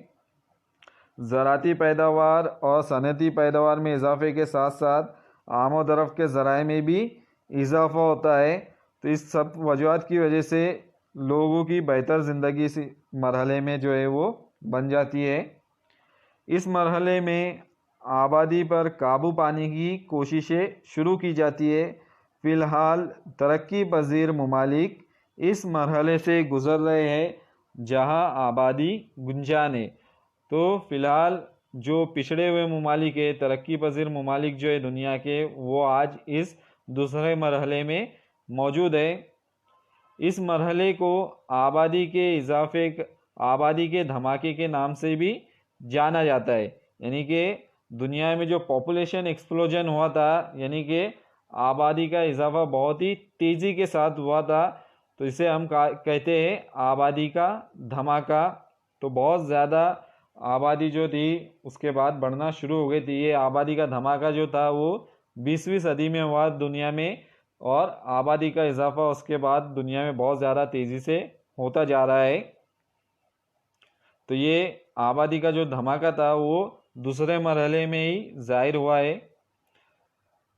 ज़राती पैदावार और सनती पैदावार में इजाफे के साथ साथ आमदरफ़्त के ज़राए में भी इजाफा होता है। तो इस सब वजूहात की वजह से लोगों की बेहतर ज़िंदगी इस मरहले में जो है वो बन जाती है। इस मरहले में आबादी पर काबू पाने की कोशिशें शुरू की जाती है। फ़िलहाल तरक्की पजीर ममालिक इस मरहले से गुज़र रहे हैं जहां आबादी गुंजान है। तो फ़िलहाल जो पिछड़े हुए ममालिक है, तरक्की पजीर ममालिक जो है दुनिया के, वो आज इस दूसरे मरहले में मौजूद है। इस मरहले को आबादी के धमाके के नाम से भी जाना जाता है, यानी कि दुनिया में जो पॉपुलेशन एक्सप्लोजन हुआ था, यानी कि आबादी का इजाफा बहुत ही तेज़ी के साथ हुआ था, तो इसे हम कहते हैं आबादी का धमाका। तो बहुत ज़्यादा आबादी जो थी उसके बाद बढ़ना शुरू हो गई थी। ये आबादी का धमाका जो था वो 20वीं सदी में हुआ दुनिया में, और आबादी का इजाफा उसके बाद दुनिया में बहुत ज़्यादा तेज़ी से होता जा रहा है। तो ये आबादी का जो धमाका था वो दूसरे मरहले में ही जाहिर हुआ है।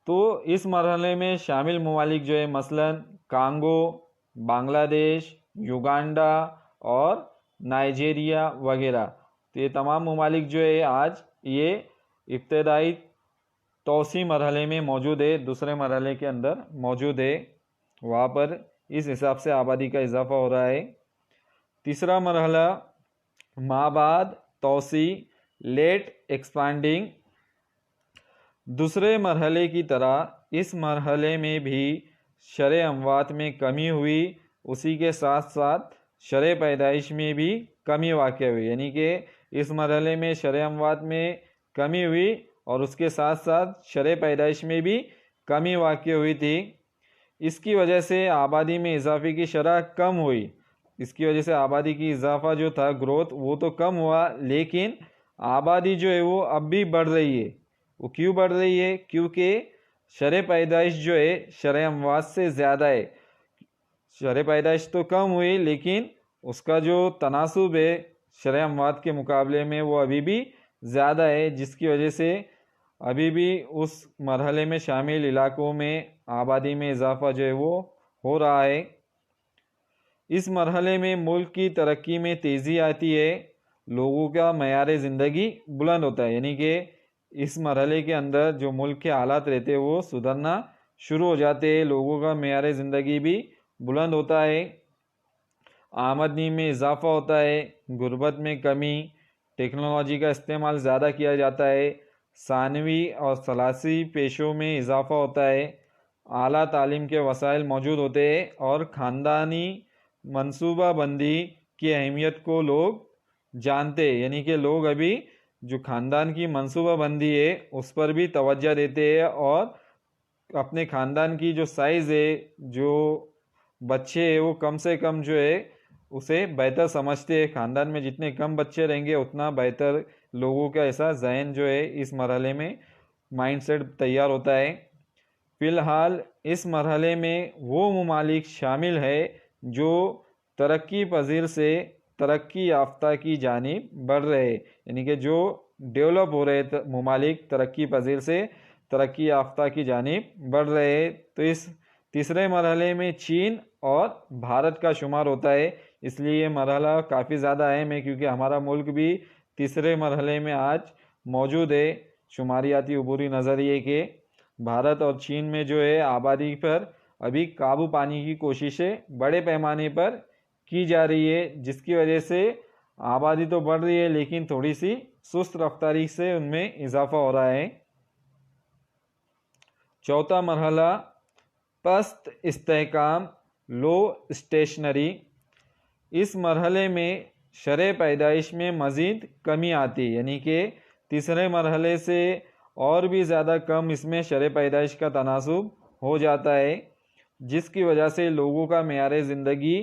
तो इस मरहले में शामिल ममालिक जो है मसलन कांगो, बांग्लादेश, युगांडा और नाइजीरिया वगैरह, तो ये तमाम ममालिक जो है आज ये इब्तदाई तौसी मरहले में मौजूद है, दूसरे मरहले के अंदर मौजूद है। वहाँ पर इस हिसाब से आबादी का इजाफा हो रहा है। तीसरा मरहला माबाद तौसी लेट एक्सपांडिंग। दूसरे मरहले की तरह इस मरहले में भी शरे अमवात में कमी हुई, उसी के साथ साथ शरे पैदाइश में भी कमी वाक़ हुई। यानी कि इस मरहले में शरे अमवात में कमी हुई और उसके साथ साथ शरे पैदाइश में भी कमी वाक़ हुई थी। इसकी वजह से आबादी में इजाफे की शरह कम हुई। इसकी वजह से आबादी की इजाफा जो था, ग्रोथ, वो तो कम हुआ, लेकिन आबादी जो है वो अब भी बढ़ रही है। वो क्यों बढ़ रही है? क्योंकि शरे पैदाइश जो है शरे अमवात से ज़्यादा है। शरे पैदाइश तो कम हुई, लेकिन उसका जो तनासुब है शरे अमवात के मुकाबले में वो अभी भी ज़्यादा है, जिसकी वजह से अभी भी उस मरहले में शामिल इलाकों में आबादी में इजाफा जो है वो हो रहा है। इस मरहले में मुल्क की तरक्की में तेज़ी आती है, लोगों का मयार ज़िंदगी बुलंद होता है। यानी कि इस मरहले के अंदर जो मुल्क के हालात रहते हैं वो सुधरना शुरू हो जाते हैं, लोगों का मयार ज़िंदगी भी बुलंद होता है, आमदनी में इजाफा होता है, गुर्बत में कमी, टेक्नोलॉजी का इस्तेमाल ज़्यादा किया जाता है, सानवी और सलासी पेशों में इजाफा होता है, आला तालीम के वसाइल मौजूद होते हैं और ख़ानदानी मनसूबा बंदी की अहमियत को लोग जानते हैं। यानी कि लोग अभी जो ख़ानदान की मनसूबा बंदी है उस पर भी तवज्जो देते हैं और अपने ख़ानदान की जो साइज़ है, जो बच्चे हैं, वो कम से कम जो है उसे बेहतर समझते हैं। ख़ानदान में जितने कम बच्चे रहेंगे उतना बेहतर, लोगों का ऐसा जहन जो है इस मरहले में माइंडसेट तैयार होता है। फ़िलहाल इस मरहले में वो ममालिक शामिल है जो तरक्की पजीर से तरक्की याफ्ता की जानिब बढ़ रहे, यानी कि जो डेवलप हो रहे ममालिक तरक्की पजीर से तरक्की याफ्ता की जानिब बढ़ रहे। तो इस तीसरे मरहले में चीन और भारत का शुमार होता है। इसलिए ये मरहला काफ़ी ज़्यादा अहम है, क्योंकि हमारा मुल्क भी तीसरे मरहले में आज मौजूद है। शुमारियाती अबूरी नज़रिए के भारत और चीन में जो है आबादी पर अभी काबू पाने की कोशिशें बड़े पैमाने पर की जा रही है, जिसकी वजह से आबादी तो बढ़ रही है लेकिन थोड़ी सी सुस्त रफ्तारी से उनमें इजाफा हो रहा है। चौथा मरहला पस्त इस्तेहकाम लो स्टेशनरी। इस मरहले में शरह पैदाइश में मज़ीद कमी आती है, यानी कि तीसरे मरहले से और भी ज़्यादा कम इसमें शरह पैदाइश का तनासुब हो जाता है, जिसकी वजह से लोगों का मयार ज़िंदगी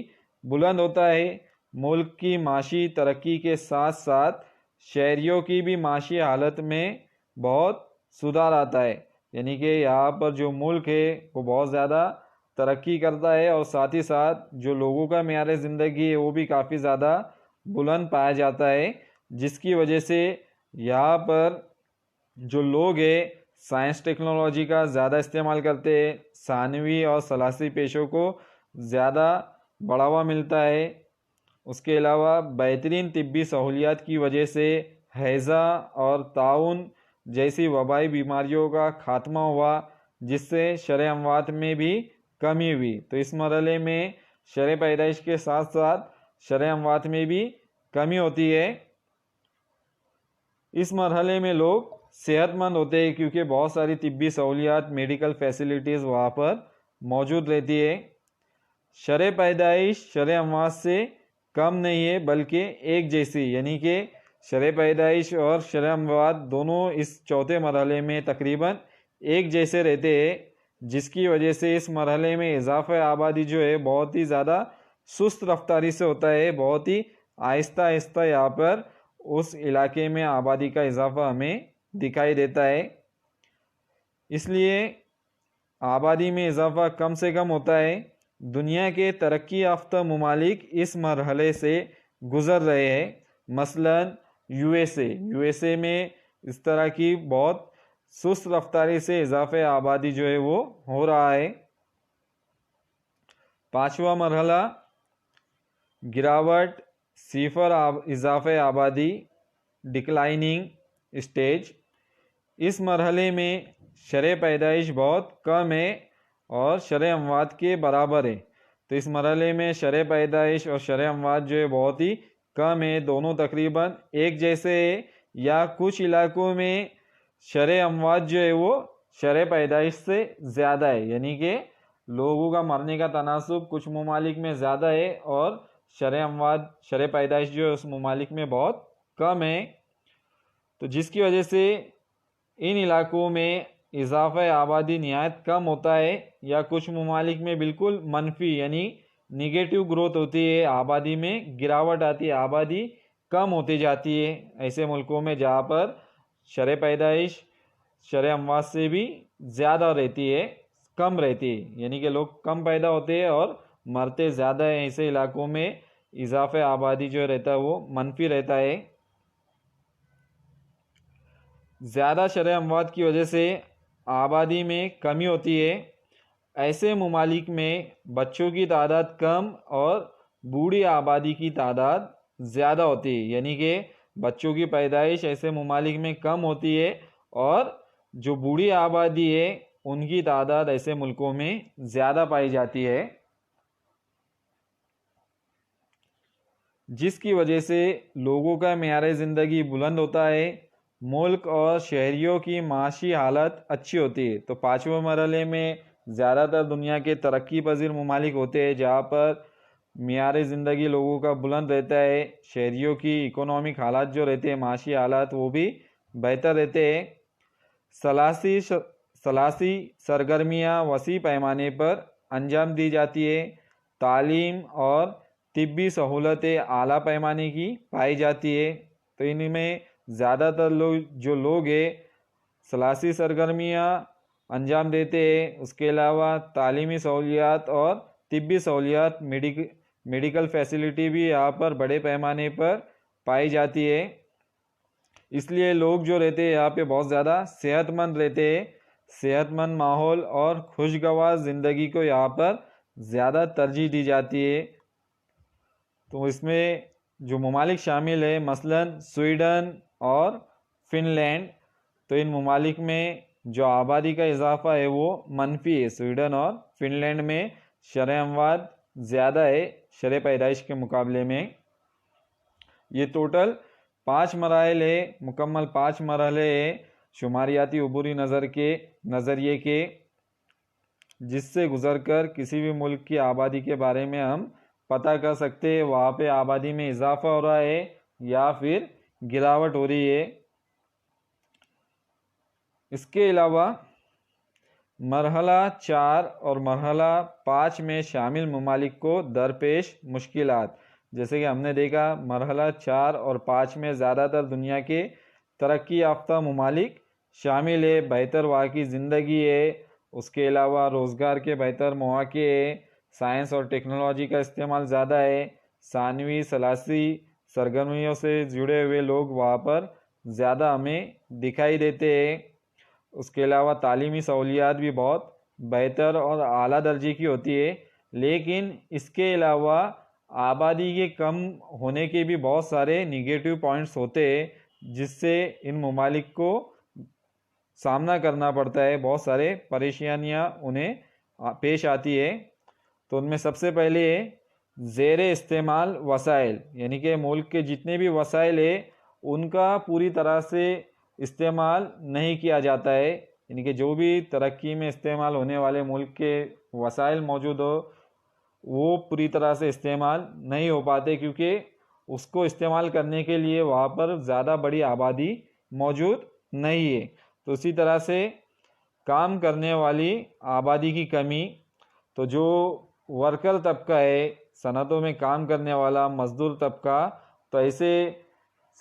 बुलंद होता है। मुल्क की माशी तरक्की के साथ साथ शहरियों की भी माशी हालत में बहुत सुधार आता है। यानी कि यहाँ पर जो मुल्क है वो बहुत ज़्यादा तरक्की करता है और साथ ही साथ जो लोगों का मयार ज़िंदगी है वो भी काफ़ी ज़्यादा बुलंद पाया जाता है, जिसकी वजह से यहाँ पर जो लोग हैं साइंस टेक्नोलॉजी का ज़्यादा इस्तेमाल करते हैं, सानवी और सलासी पेशों को ज़्यादा बढ़ावा मिलता है। उसके अलावा बेहतरीन तिब्बी सहूलियात की वजह से हैज़ा और ताउन जैसी वबाई बीमारियों का खात्मा हुआ, जिससे शरह अमवात में भी कमी हुई। तो इस मरहले में शरह पैदाइश के साथ साथ शरह अमवात में भी कमी होती है। इस मरहले में लोग सेहतमंद होते हैं क्योंकि बहुत सारी तिब्बी सहूलियात, मेडिकल फैसिलिटीज़ वहाँ पर मौजूद रहती है। शरह पैदाइश शरह अमवात से कम नहीं है बल्कि एक जैसी, यानी कि शरह पैदाइश और शरह अमवात दोनों इस चौथे मरहले में तकरीबन एक जैसे रहते हैं, जिसकी वजह से इस मरहले में इजाफा आबादी जो है बहुत ही ज़्यादा सुस्त रफ्तारी से होता है। बहुत ही आहिस्ता आहिस्ता यहाँ पर उस इलाके में आबादी का इजाफा हमें दिखाई देता है। इसलिए आबादी में इजाफा कम से कम होता है। दुनिया के तरक्की याफ्ता ममालिक इस मरहले से गुज़र रहे हैं। मसलन यूएसए में इस तरह की बहुत सुस्त रफ्तारी से इजाफे आबादी जो है वो हो रहा है। पांचवा मरहला गिरावट, सिफर इजाफे आबादी, डिक्लाइनिंग स्टेज। इस मरहले में शरह पैदाइश बहुत कम है और शरह अमवात के बराबर है। तो इस मरहले में शरह पैदाइश और शरह अमवात जो है बहुत ही कम है, दोनों तकरीबन एक जैसे है, या कुछ इलाकों में शरह अमवात जो है वो शरह पैदाइश से ज़्यादा है, यानी कि लोगों का मरने का तनासुब कुछ ममालिक में ज़्यादा है और शरह अमवात शरह पैदाइश जो है उस ममालिक में बहुत कम है। तो जिसकी वजह से इन इलाकों में इजाफा आबादी नहायत कम होता है, या कुछ ममालिक में बिल्कुल मनफी यानी निगेटिव ग्रोथ होती है, आबादी में गिरावट आती है, आबादी कम होती जाती है। ऐसे मुल्कों में जहाँ पर शरह पैदाइश शरह अमवात से भी ज़्यादा रहती है, कम रहती है, यानी कि लोग कम पैदा होते हैं और मरते ज़्यादा है, ऐसे इलाकों में इजाफा आबादी जो रहता है वो मनफी रहता है। ज़्यादा शरह अमवात की वजह से आबादी में कमी होती है। ऐसे ममालिक में बच्चों की तादाद कम और बूढ़ी आबादी की तादाद ज़्यादा होती है, यानी कि बच्चों की पैदाइश ऐसे ममालिक में कम होती है और जो बूढ़ी आबादी है उनकी तादाद ऐसे मुल्कों में ज़्यादा पाई जाती है, जिसकी वजह से लोगों का मेयार ज़िंदगी बुलंद होता है, मुल्क और शहरियों की माशी हालत अच्छी होती है। तो पाँचवें मरहले में ज़्यादातर दुनिया के तरक्की पजीर ममालिक होते हैं जहाँ पर मेयार ज़िंदगी लोगों का बुलंद रहता है, शहरियों की इकोनॉमिक हालात जो रहते हैं, माशी हालात, वो भी बेहतर रहते हैं। सलासी सरगर्मियाँ वसी पैमाने पर अंजाम दी जाती है। तालीम और तिब्बी सहूलतें आला पैमाने की पाई जाती है। तो इनमें ज़्यादातर लोग हैं सलासी सरगर्मियाँ अंजाम देते हैं। उसके अलावा तालीमी सहूलियात और तिब्बी सहूलियात मेडिकल फैसिलिटी भी यहाँ पर बड़े पैमाने पर पाई जाती है। इसलिए लोग जो रहते हैं यहाँ पे बहुत ज़्यादा सेहतमंद रहते हैं। सेहतमंद माहौल और खुशगवार ज़िंदगी को यहाँ पर ज़्यादा तरजीह दी जाती है। तो इसमें जो ममालिक शामिल है मसलन स्वीडन और फिनलैंड, तो इन ममालिक में जो आबादी का इजाफा है वो मनफी है। स्वीडन और फिनलैंड में शरह अमवात ज़्यादा है शरह पैदाइश के मुकाबले में। ये टोटल 5 मराइल है, मुकम्मल 5 मरहले है शुमारियाती अबूरी नज़रिए के, जिससे गुज़रकर किसी भी मुल्क की आबादी के बारे में हम पता कर सकते हैं वहाँ पे आबादी में इजाफा हो रहा है या फिर गिरावट हो रही है। इसके अलावा मरहला 4 और मरहला 5 में शामिल ममालिक को दरपेश मुश्किलात, जैसे कि हमने देखा मरहला 4 और 5 में ज़्यादातर दुनिया के तरक्की याफ्ता ममालिक शामिल है, बेहतर वहाँ की ज़िंदगी है, उसके अलावा रोज़गार के बेहतर मौक़े है, साइंस और टेक्नोलॉजी का इस्तेमाल ज़्यादा है, सानवी सलासी सरगर्मियों से जुड़े हुए लोग वहाँ पर ज़्यादा हमें दिखाई देते हैं। उसके अलावा तालीमी सहूलियात भी बहुत बेहतर और आला दर्जे की होती है, लेकिन इसके अलावा आबादी के कम होने के भी बहुत सारे निगेटिव पॉइंट्स होते हैं जिससे इन ममालिक को सामना करना पड़ता है, बहुत सारे परेशानियां उन्हें पेश आती है। तो उनमें सबसे पहले ज़ेरे इस्तेमाल वसाइल, यानी कि मुल्क के जितने भी वसाइल है उनका पूरी तरह से इस्तेमाल नहीं किया जाता है, यानी कि जो भी तरक्की में इस्तेमाल होने वाले मुल्क के वसाइल मौजूद हो वो पूरी तरह से इस्तेमाल नहीं हो पाते, क्योंकि उसको इस्तेमाल करने के लिए वहाँ पर ज़्यादा बड़ी आबादी मौजूद नहीं है। तो इसी तरह से काम करने वाली आबादी की कमी, तो जो वर्कर तबका है, सनतों में काम करने वाला मज़दूर तबका, तो ऐसे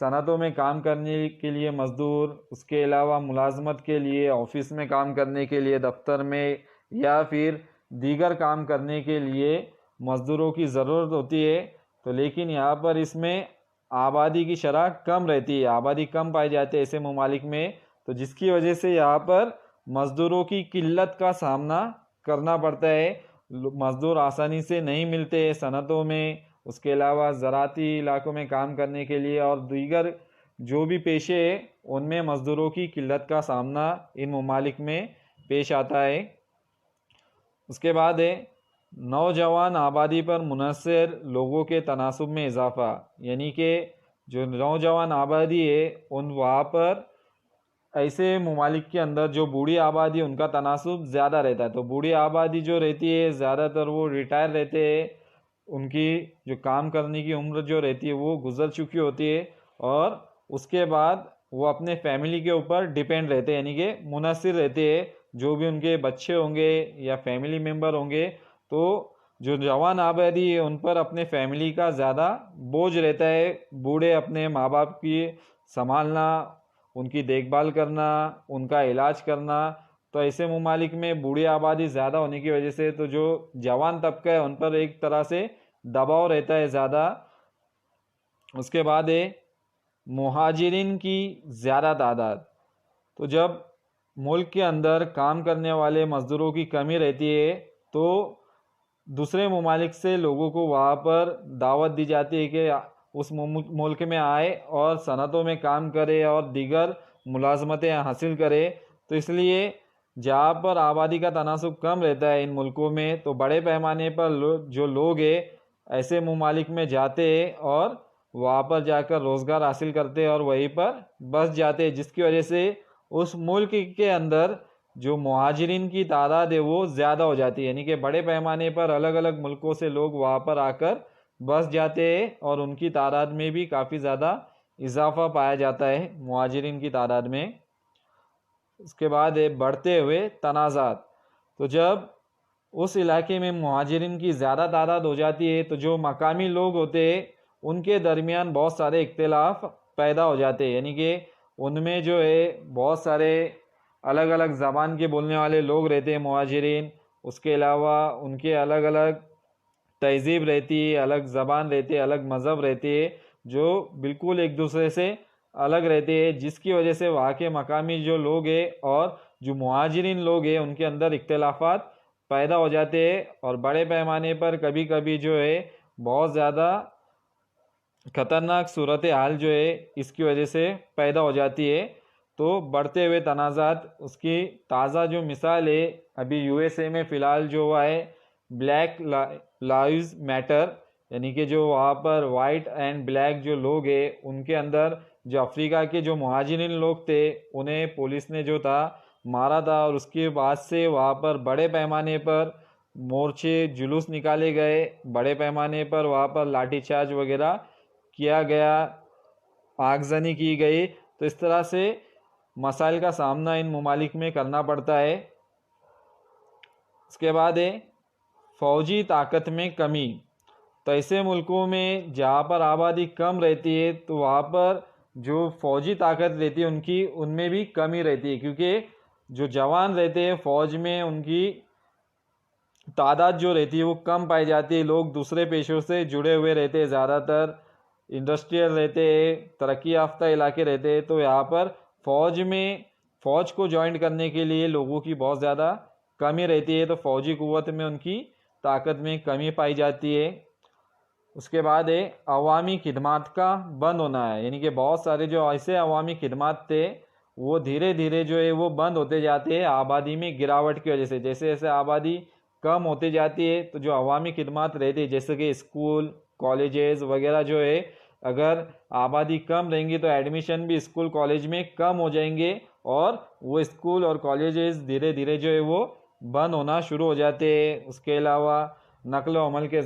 सनतों में काम करने के लिए मज़दूर, उसके अलावा मुलाजमत के लिए, ऑफिस में काम करने के लिए, दफ्तर में, या फिर दीगर काम करने के लिए मज़दूरों की ज़रूरत होती है। तो लेकिन यहाँ पर इसमें आबादी की शरह कम रहती है, आबादी कम पाई जाती है ऐसे ममालिक में, तो जिसकी वजह से यहाँ पर मज़दूरों की किल्लत का सामना करना पड़ता है। मज़दूर आसानी से नहीं मिलते सनतों में, उसके अलावा ज़राती इलाकों में काम करने के लिए और दीगर जो भी पेशे हैं उनमें मज़दूरों की किल्लत का सामना इन ममालिक में पेश आता है। उसके बाद है नौजवान आबादी पर मुनहसर लोगों के तनासुब में इजाफ़ा, यानी कि जो नौजवान आबादी है उन वहाँ पर ऐसे ममालिक के अंदर जो बूढ़ी आबादी है उनका तनासुब ज़्यादा रहता है। तो बूढ़ी आबादी जो रहती है ज़्यादातर वो रिटायर रहते हैं, उनकी जो काम करने की उम्र जो रहती है वो गुजर चुकी होती है, और उसके बाद वो अपने फैमिली के ऊपर डिपेंड रहते हैं, यानी कि मुनहसर रहते हैं। जो भी उनके बच्चे होंगे या फैमिली मेम्बर होंगे, तो जो जवान आबादी है उन पर अपने फैमिली का ज़्यादा बोझ रहता है। बूढ़े अपने माँ बाप की संभालना, उनकी देखभाल करना, उनका इलाज करना, तो ऐसे ममालिक में बूढ़ी आबादी ज़्यादा होने की वजह से तो जो जवान तबका है उन पर एक तरह से दबाव रहता है ज़्यादा। उसके बाद है मुहाजिरिन की ज़्यादा तादाद। तो जब मुल्क के अंदर काम करने वाले मज़दूरों की कमी रहती है, तो दूसरे ममालिक से लोगों को वहाँ पर दावत दी जाती है कि उस मुल्क में आए और सनतों में काम करे और दीगर मुलाजमतें हासिल करे। तो इसलिए जहाँ पर आबादी का तनासुब कम रहता है इन मुल्कों में, तो बड़े पैमाने पर जो लोग हैं ऐसे ममालिक में जाते हैं और वहाँ पर जाकर रोज़गार हासिल करते हैं और वहीं पर बस जाते हैं, जिसकी वजह से उस मुल्क के अंदर जो मुहाजिरिन की तादाद है वो ज़्यादा हो जाती है, यानी कि बड़े पैमाने पर अलग अलग मुल्कों से लोग वहाँ पर आकर बस जाते हैं और उनकी तादाद में भी काफ़ी ज़्यादा इजाफा पाया जाता है मुहाजिरिन की तादाद में। उसके बाद है बढ़ते हुए तनाज़ात। तो जब उस इलाके में मुहाजिरिन की ज़्यादा तादाद हो जाती है, तो जो मकामी लोग होते हैं उनके दरमियान बहुत सारे इख्तिलाफ पैदा हो जाते हैं, यानी कि उनमें जो है बहुत सारे अलग अलग ज़बान के बोलने वाले लोग रहते हैं मुहाजिरिन। उसके अलावा उनके अलग अलग तहज़ीब रहती है, अलग ज़बान रहती है, अलग मज़हब रहती है, जो बिल्कुल एक दूसरे से अलग रहते हैं, जिसकी वजह से वहाँ के मकामी जो लोग हैं और जो मुहाजिरिन लोग हैं उनके अंदर इख्तिलाफ़ात पैदा हो जाते हैं, और बड़े पैमाने पर कभी कभी जो है बहुत ज़्यादा ख़तरनाक सूरत हाल जो है इसकी वजह से पैदा हो जाती है। तो बढ़ते हुए तनाज़ात, उसकी ताज़ा जो मिसाल है अभी यूएसए में फ़िलहाल जो हुआ है ब्लैक लाइव्स मैटर, यानी कि जो वहाँ पर वाइट एंड ब्लैक जो लोग हैं उनके अंदर जो अफ्रीका के जो मुहाजिरिन लोग थे उन्हें पुलिस ने जो था मारा था, और उसके बाद से वहाँ पर बड़े पैमाने पर मोर्चे जुलूस निकाले गए, बड़े पैमाने पर वहाँ पर लाठीचार्ज वगैरह किया गया, आगजनी की गई। तो इस तरह से मसाइल का सामना इन ममालिक में करना पड़ता है। उसके बाद है फ़ौजी ताकत में कमी। तो ऐसे मुल्कों में जहाँ पर आबादी कम रहती है तो वहाँ पर जो फ़ौजी ताकत रहती है उनकी उनमें भी कमी रहती है, क्योंकि जो जवान रहते हैं फ़ौज में उनकी तादाद जो रहती है वो कम पाई जाती है। लोग दूसरे पेशों से जुड़े हुए रहते हैं, ज़्यादातर इंडस्ट्रियल रहते हैं, तरक्की याफ्ता इलाके रहते हैं। तो यहाँ पर फ़ौज को ज्वाइन करने के लिए लोगों की बहुत ज़्यादा कमी रहती है, तो फ़ौजी क़ुव्वत में उनकी ताकत में कमी पाई जाती है। उसके बाद है अवामी खिदमात का बंद होना है, यानी कि बहुत सारे जो ऐसे अवामी खिदमात थे वो धीरे धीरे जो है वो बंद होते जाते हैं आबादी में गिरावट की वजह से। जैसे जैसे आबादी कम होती जाती है तो जो अवामी खिदमात रहती है जैसे कि स्कूल कॉलेजेस वगैरह जो है, अगर आबादी कम रहेंगी तो एडमिशन भी स्कूल कॉलेज में कम हो जाएंगे, और वो स्कूल और कॉलेजेस धीरे धीरे जो है वो बंद होना शुरू हो जाते हैं। उसके अलावा नकल व अमल के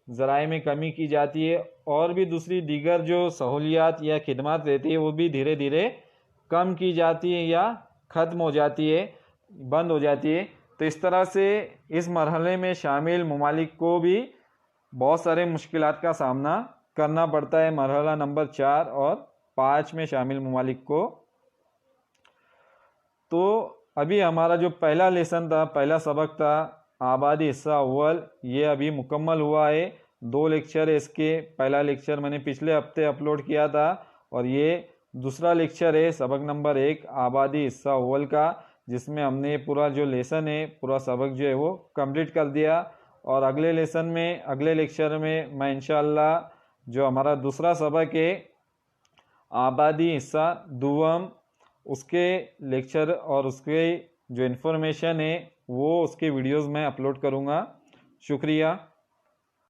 ज़राए में कमी की जाती है, और भी दूसरी दीगर जो सहूलियात या खिदमत रहती है वो भी धीरे धीरे कम की जाती है या ख़त्म हो जाती है, बंद हो जाती है। तो इस तरह से इस मरहले में शामिल ममालिक को भी बहुत सारे मुश्किलात का सामना करना पड़ता है, मरहला नंबर 4 और 5 में शामिल ममालिक को। तो अभी हमारा जो पहला लेसन था, पहला सबक था आबादी हिस्सा अव्वल, ये अभी मुकम्मल हुआ है। 2 लेक्चर है इसके। पहला लेक्चर मैंने पिछले हफ्ते अपलोड किया था और ये दूसरा लेक्चर है सबक नंबर 1 आबादी हिस्सा अव्वल का, जिसमें हमने पूरा जो लेसन है, पूरा सबक जो है वो कंप्लीट कर दिया। और अगले लेसन में, अगले लेक्चर में मैं इंशाअल्लाह जो हमारा दूसरा सबक है आबादी हिस्सा दुवम, उसके लेक्चर और उसके जो इन्फॉर्मेशन है वो उसके वीडियोस में अपलोड करूँगा। शुक्रिया।